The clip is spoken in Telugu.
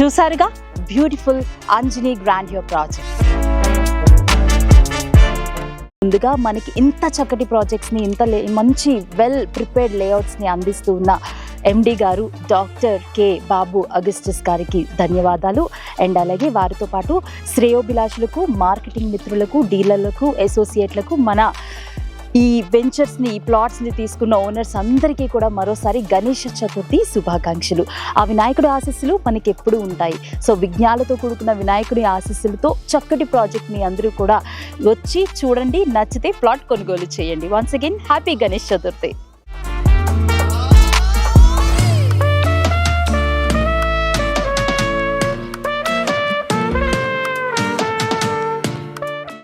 చూసారుగా బ్యూటిఫుల్ అంజనీ గ్రాండియర్ ప్రాజెక్ట్. ముందుగా మనకి ఇంత చక్కటి ప్రాజెక్ట్స్ని ఇంత మంచి వెల్ ప్రిపేర్డ్ లేఅవుట్స్ని అందిస్తూ ఉన్న ఎండి గారు డాక్టర్ కె బాబు అగస్టస్ గారికి ధన్యవాదాలు. అండ్ అలాగే వారితో పాటు శ్రేయోభిలాషులకు, మార్కెటింగ్ మిత్రులకు, డీలర్లకు, అసోసియేట్లకు, మన ఈ వెంచర్స్ని, ఈ ప్లాట్స్ని తీసుకున్న ఓనర్స్ అందరికీ కూడా మరోసారి గణేష చతుర్థి శుభాకాంక్షలు. ఆ వినాయకుడి ఆశీస్సులు మనకి ఎప్పుడూ ఉంటాయి. సో విఘ్నాలతో కూడుకున్న వినాయకుడి ఆశీస్సులతో చక్కటి ప్రాజెక్ట్ని అందరూ కూడా వచ్చి చూడండి, నచ్చితే ప్లాట్ కొనుగోలు చేయండి. Once again happy Ganesh Chaturthi.